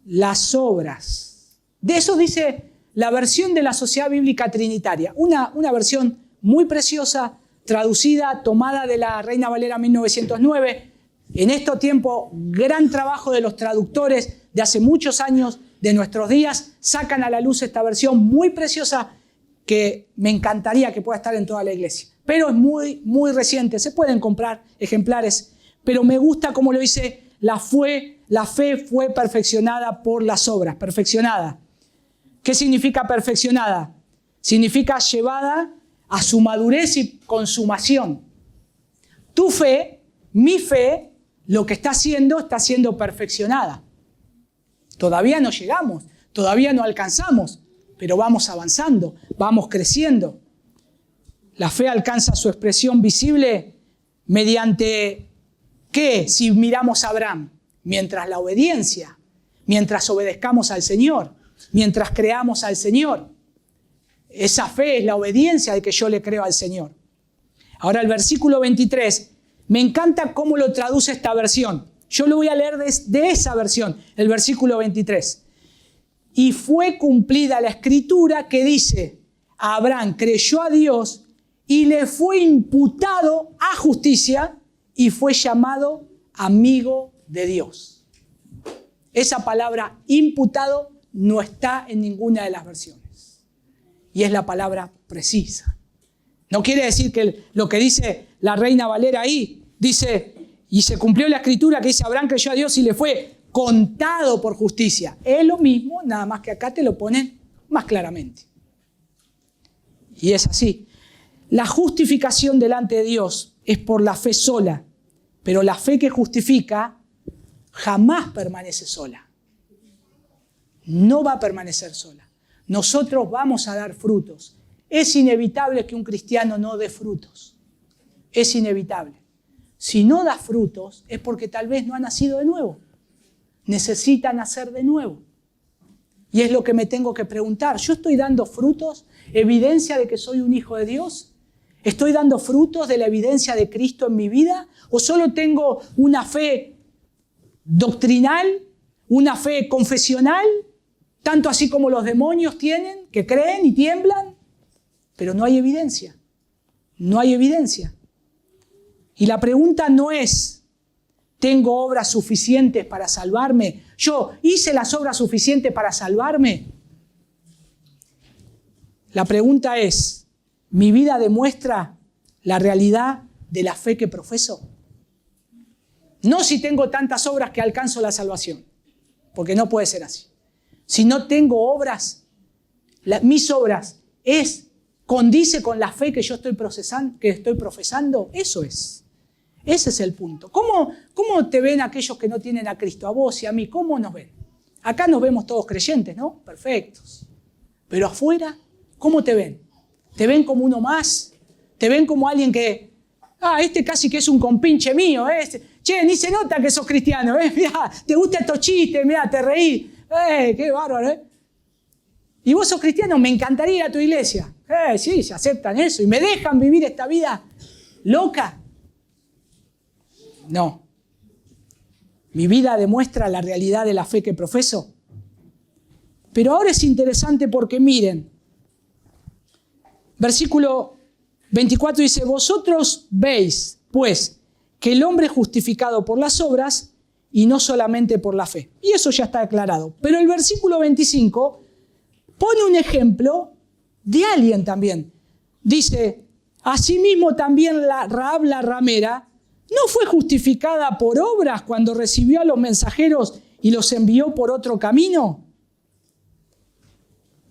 S1: las obras. De eso dice la versión de la Sociedad Bíblica Trinitaria. Una versión muy preciosa, traducida, tomada de la Reina Valera 1909. En este tiempo, gran trabajo de los traductores de hace muchos años, de nuestros días, sacan a la luz esta versión muy preciosa que me encantaría que pueda estar en toda la iglesia. Pero es muy, muy reciente. Se pueden comprar ejemplares, pero me gusta como lo dice, la fe fue perfeccionada por las obras. Perfeccionada. ¿Qué significa perfeccionada? Significa llevada a su madurez y consumación. Tu fe, mi fe, lo que está siendo perfeccionada. Todavía no llegamos, todavía no alcanzamos, pero vamos avanzando, vamos creciendo. La fe alcanza su expresión visible mediante ¿qué? Si miramos a Abraham, mientras la obediencia. mientras obedezcamos al Señor, mientras creamos al Señor. Esa fe es la obediencia de que yo le creo al Señor. Ahora el versículo 23, me encanta cómo lo traduce esta versión. Yo lo voy a leer de esa versión, el versículo 23. Y fue cumplida la escritura que dice, Abraham creyó a Dios y le fue imputado a justicia y fue llamado amigo de Dios. Esa palabra imputado no está en ninguna de las versiones. Y es la palabra precisa. No quiere decir que lo que dice la Reina Valera ahí, dice, y se cumplió la escritura que dice, Abraham creyó a Dios y le fue contado por justicia. Es lo mismo, nada más que acá te lo ponen más claramente. Y es así. La justificación delante de Dios es por la fe sola, pero la fe que justifica jamás permanece sola. No va a permanecer sola. Nosotros vamos a dar frutos. Es inevitable que un cristiano no dé frutos. Es inevitable. Si no da frutos es porque tal vez no ha nacido de nuevo. Necesita nacer de nuevo. Y es lo que me tengo que preguntar. ¿Yo estoy dando frutos? ¿Evidencia de que soy un hijo de Dios? ¿Estoy dando frutos de la evidencia de Cristo en mi vida? ¿O solo tengo una fe doctrinal, una fe confesional, tanto así como los demonios tienen, que creen y tiemblan? Pero no hay evidencia. No hay evidencia. Y la pregunta no es, ¿tengo obras suficientes para salvarme? ¿Yo hice las obras suficientes para salvarme? La pregunta es, ¿mi vida demuestra la realidad de la fe que profeso? No si tengo tantas obras que alcanzo la salvación, porque no puede ser así. Si no tengo obras, mis obras condice con la fe que yo estoy profesando, eso es. Ese es el punto. ¿Cómo te ven aquellos que no tienen a Cristo? A vos y a mí, ¿cómo nos ven? Acá nos vemos todos creyentes, ¿no? Perfectos. Pero afuera, ¿cómo te ven? ¿Te ven como uno más? ¿Te ven como alguien que, este casi que es un compinche mío, che, ni se nota que sos cristiano, mirá, te gusta estos chistes, mirá, te reí, qué bárbaro, Y vos sos cristiano, me encantaría ir a tu iglesia. Sí, se aceptan eso y me dejan vivir esta vida loca. No. Mi vida demuestra la realidad de la fe que profeso. Pero ahora es interesante porque miren, versículo 24 dice, vosotros veis, pues, que el hombre es justificado por las obras y no solamente por la fe. Y eso ya está aclarado. Pero el versículo 25 pone un ejemplo de alguien también. Dice, asimismo también Rahab la ramera no fue justificada por obras cuando recibió a los mensajeros y los envió por otro camino.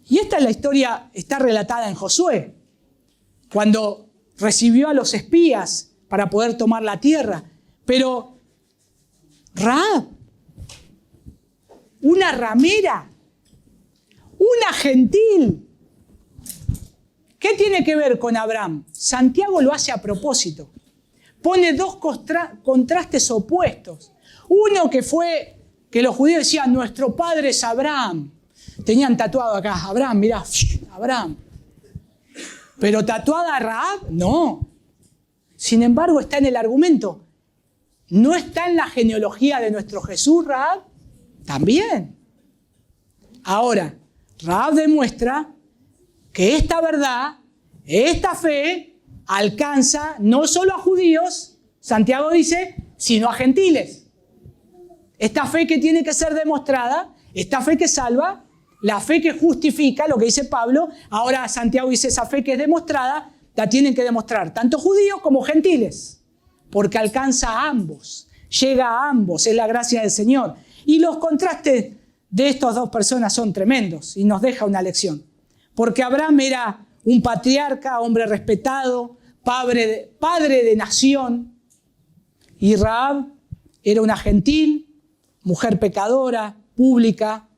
S1: Y esta es la historia, está relatada en Josué, cuando recibió a los espías para poder tomar la tierra. Pero Rahab, una ramera, una gentil, ¿qué tiene que ver con Abraham? Santiago lo hace a propósito. Pone dos contrastes opuestos. Uno que fue que los judíos decían, nuestro padre es Abraham. Tenían tatuado acá, Abraham, mirá, Abraham. Pero tatuada a Rahab, no. Sin embargo, está en el argumento. ¿No está en la genealogía de nuestro Jesús, Rahab? También. Ahora, Rahab demuestra que esta verdad, esta fe, alcanza no solo a judíos, Santiago dice, sino a gentiles. Esta fe que tiene que ser demostrada, esta fe que salva, la fe que justifica, lo que dice Pablo, ahora Santiago dice esa fe que es demostrada, la tienen que demostrar tanto judíos como gentiles, porque alcanza a ambos, llega a ambos, es la gracia del Señor. Y los contrastes de estas dos personas son tremendos y nos deja una lección. Porque Abraham era un patriarca, hombre respetado, padre de nación, y Rahab era una gentil, mujer pecadora, pública.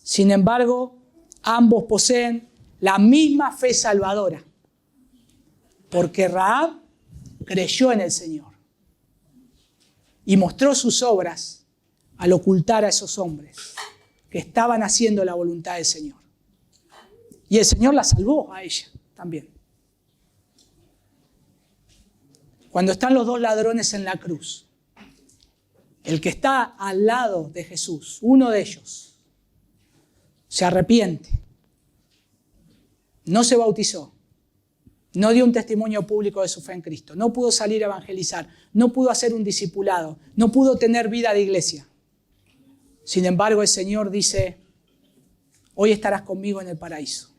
S1: Sin embargo, ambos poseen la misma fe salvadora, porque Rahab creyó en el Señor y mostró sus obras al ocultar a esos hombres. que estaban haciendo la voluntad del Señor. Y el Señor la salvó a ella también. Cuando están los dos ladrones en la cruz, el que está al lado de Jesús, uno de ellos, se arrepiente, no se bautizó, no dio un testimonio público de su fe en Cristo, no pudo salir a evangelizar, no pudo hacer un discipulado, no pudo tener vida de iglesia. Sin embargo, el Señor dice, hoy estarás conmigo en el paraíso,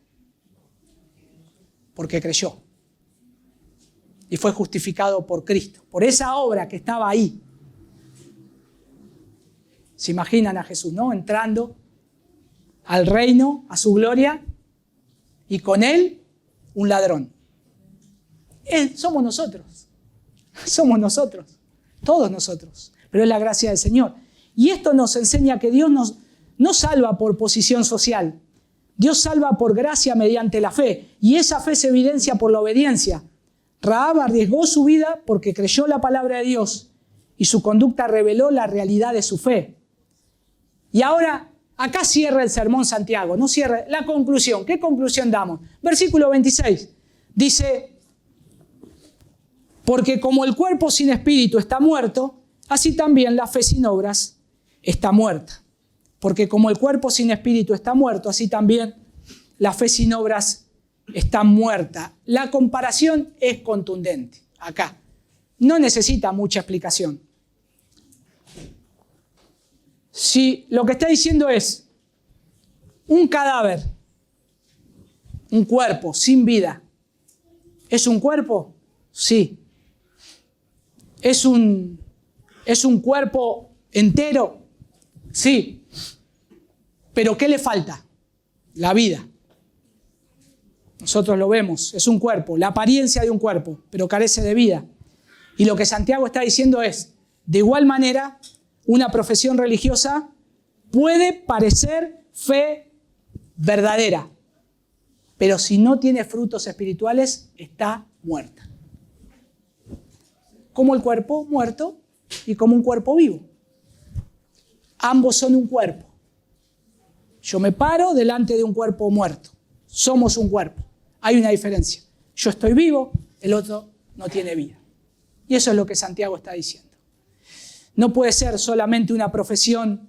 S1: porque creyó y fue justificado por Cristo, por esa obra que estaba ahí. Se imaginan a Jesús, ¿no? Entrando al reino, a su gloria, y con él un ladrón. Somos nosotros, todos nosotros, pero es la gracia del Señor. Y esto nos enseña que Dios no salva por posición social, Dios salva por gracia mediante la fe, y esa fe se evidencia por la obediencia. Rahab arriesgó su vida porque creyó la palabra de Dios y su conducta reveló la realidad de su fe. Y ahora, acá cierra el sermón Santiago, no cierra la conclusión. ¿Qué conclusión damos? Versículo 26 dice, porque como el cuerpo sin espíritu está muerto, así también la fe sin obras está muerta. Porque como el cuerpo sin espíritu está muerto, así también la fe sin obras está muerta. La comparación es contundente acá. No necesita mucha explicación. Si lo que está diciendo es un cadáver, un cuerpo sin vida, ¿es un cuerpo? Sí. ¿Es un cuerpo entero? Sí. ¿Pero qué le falta? La vida. Nosotros lo vemos, es un cuerpo, la apariencia de un cuerpo, pero carece de vida. Y lo que Santiago está diciendo es, de igual manera, una profesión religiosa puede parecer fe verdadera, pero si no tiene frutos espirituales, está muerta. Como el cuerpo muerto y como un cuerpo vivo. Ambos son un cuerpo. Yo me paro delante de un cuerpo muerto. Somos un cuerpo. Hay una diferencia. Yo estoy vivo, el otro no tiene vida. Y eso es lo que Santiago está diciendo. No puede ser solamente una profesión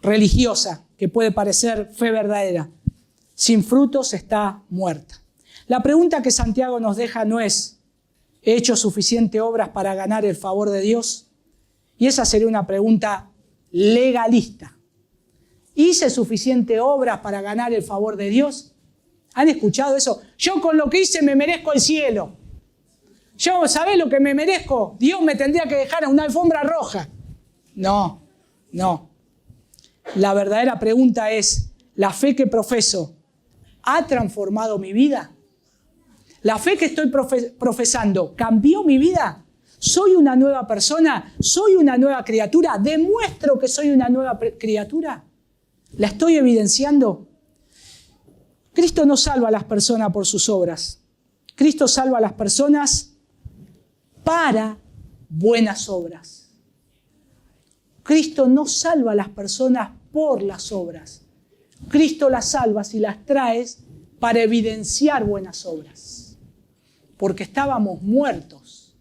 S1: religiosa que puede parecer fe verdadera. Sin frutos está muerta. La pregunta que Santiago nos deja no es, ¿he hecho suficientes obras para ganar el favor de Dios? Y esa sería una pregunta legalista. ¿Hice suficientes obras para ganar el favor de Dios? ¿Han escuchado eso? Yo con lo que hice me merezco el cielo. Yo, ¿sabés lo que me merezco? Dios me tendría que dejar una alfombra roja. No. La verdadera pregunta es, ¿la fe que profeso ha transformado mi vida? ¿La fe que estoy profesando cambió mi vida? ¿Soy una nueva persona? ¿Soy una nueva criatura? ¿Demuestro que soy una nueva criatura? ¿La estoy evidenciando? Cristo no salva a las personas por sus obras. Cristo salva a las personas para buenas obras. Cristo no salva a las personas por las obras. Cristo las salva si las traes para evidenciar buenas obras. Porque estábamos muertos.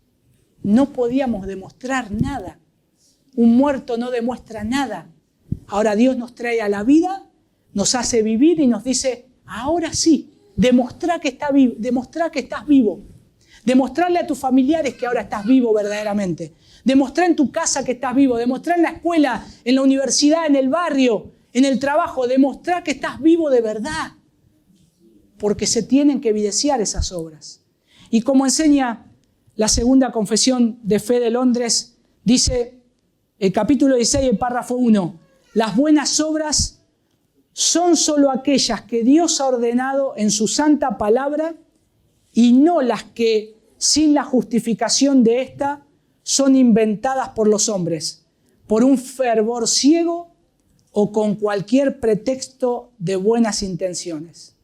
S1: No podíamos demostrar nada. Un muerto no demuestra nada. Ahora Dios nos trae a la vida, nos hace vivir y nos dice, ahora sí, demostrá que estás vivo. Demostrarle a tus familiares que ahora estás vivo verdaderamente. Demostrá en tu casa que estás vivo. Demostrá en la escuela, en la universidad, en el barrio, en el trabajo. Demostrá que estás vivo de verdad. Porque se tienen que evidenciar esas obras. Y como enseña la segunda confesión de fe de Londres, dice el capítulo 16, el párrafo 1, las buenas obras son solo aquellas que Dios ha ordenado en su santa palabra y no las que, sin la justificación de esta, son inventadas por los hombres, por un fervor ciego o con cualquier pretexto de buenas intenciones.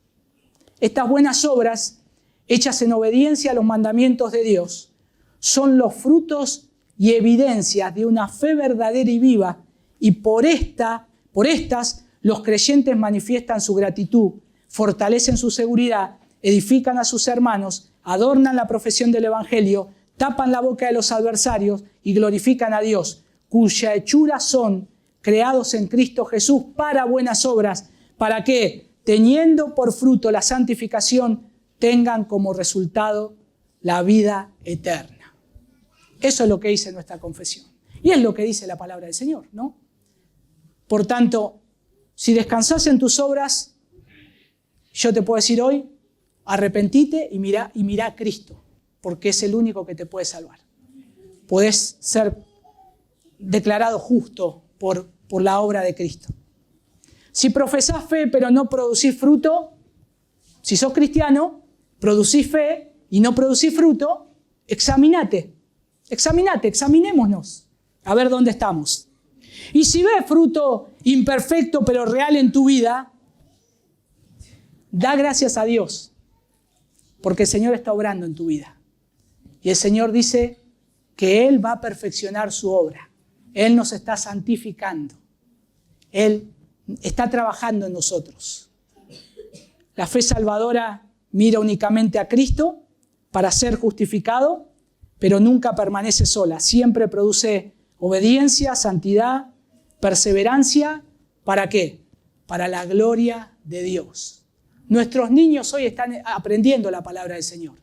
S1: Estas buenas obras, hechas en obediencia a los mandamientos de Dios, son los frutos y evidencias de una fe verdadera y viva, y por estas los creyentes manifiestan su gratitud, fortalecen su seguridad, edifican a sus hermanos, adornan la profesión del Evangelio, tapan la boca de los adversarios y glorifican a Dios, cuya hechura son creados en Cristo Jesús para buenas obras, para que, teniendo por fruto la santificación, tengan como resultado la vida eterna. Eso es lo que dice nuestra confesión. Y es lo que dice la palabra del Señor, ¿no? Por tanto, si descansás en tus obras, yo te puedo decir hoy, arrepentite y mirá a Cristo, porque es el único que te puede salvar. Podés ser declarado justo por la obra de Cristo. Si profesás fe pero no producís fruto, si sos cristiano, producís fe y no producís fruto, examinémonos, a ver dónde estamos. Y si ves fruto imperfecto pero real en tu vida, da gracias a Dios, porque el Señor está obrando en tu vida. Y el Señor dice que Él va a perfeccionar su obra. Él nos está santificando. Él está trabajando en nosotros. La fe salvadora mira únicamente a Cristo para ser justificado, pero nunca permanece sola. Siempre produce obediencia, santidad, perseverancia. ¿Para qué? Para la gloria de Dios. Nuestros niños hoy están aprendiendo la palabra del Señor.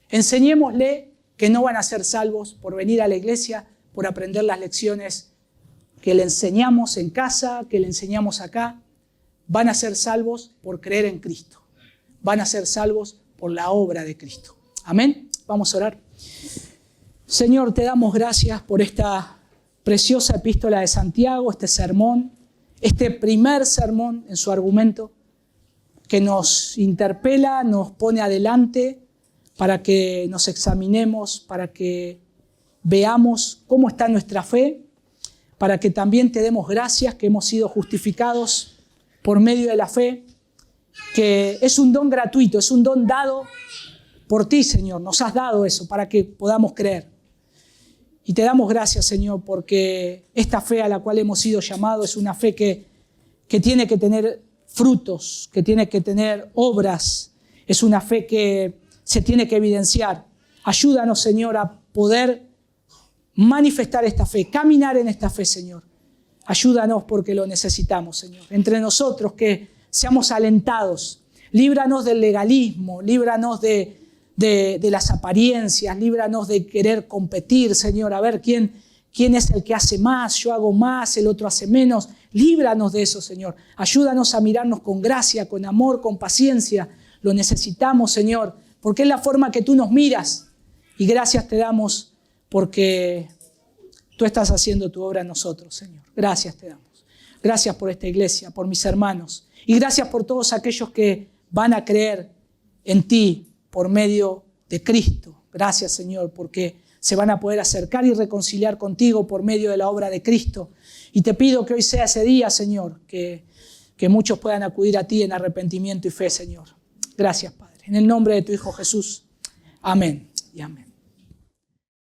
S1: Enseñémosle que no van a ser salvos por venir a la iglesia, por aprender las lecciones que le enseñamos en casa, que le enseñamos acá. Van a ser salvos por creer en Cristo. Van a ser salvos por la obra de Cristo. Amén. Vamos a orar. Señor, te damos gracias por esta preciosa epístola de Santiago, este sermón, este primer sermón en su argumento, que nos interpela, nos pone adelante para que nos examinemos, para que veamos cómo está nuestra fe, para que también te demos gracias que hemos sido justificados por medio de la fe, que es un don gratuito, es un don dado por ti, Señor. Nos has dado eso para que podamos creer. Y te damos gracias, Señor, porque esta fe a la cual hemos sido llamados es una fe que tiene que tener frutos, que tiene que tener obras. Es una fe que se tiene que evidenciar. Ayúdanos, Señor, a poder manifestar esta fe, caminar en esta fe, Señor. Ayúdanos porque lo necesitamos, Señor. Entre nosotros que seamos alentados. Líbranos del legalismo, líbranos de las apariencias, líbranos de querer competir, Señor, a ver quién es el que hace más, yo hago más, el otro hace menos. Líbranos de eso, Señor. Ayúdanos a mirarnos con gracia, con amor, con paciencia. Lo necesitamos, Señor, porque es la forma que tú nos miras. Y gracias te damos porque tú estás haciendo tu obra en nosotros, Señor. Gracias te damos. Gracias por esta iglesia, por mis hermanos. Y gracias por todos aquellos que van a creer en ti por medio de Cristo. Gracias, Señor, porque se van a poder acercar y reconciliar contigo por medio de la obra de Cristo. Y te pido que hoy sea ese día, Señor, que muchos puedan acudir a ti en arrepentimiento y fe, Señor. Gracias, Padre. En el nombre de tu Hijo Jesús. Amén y amén.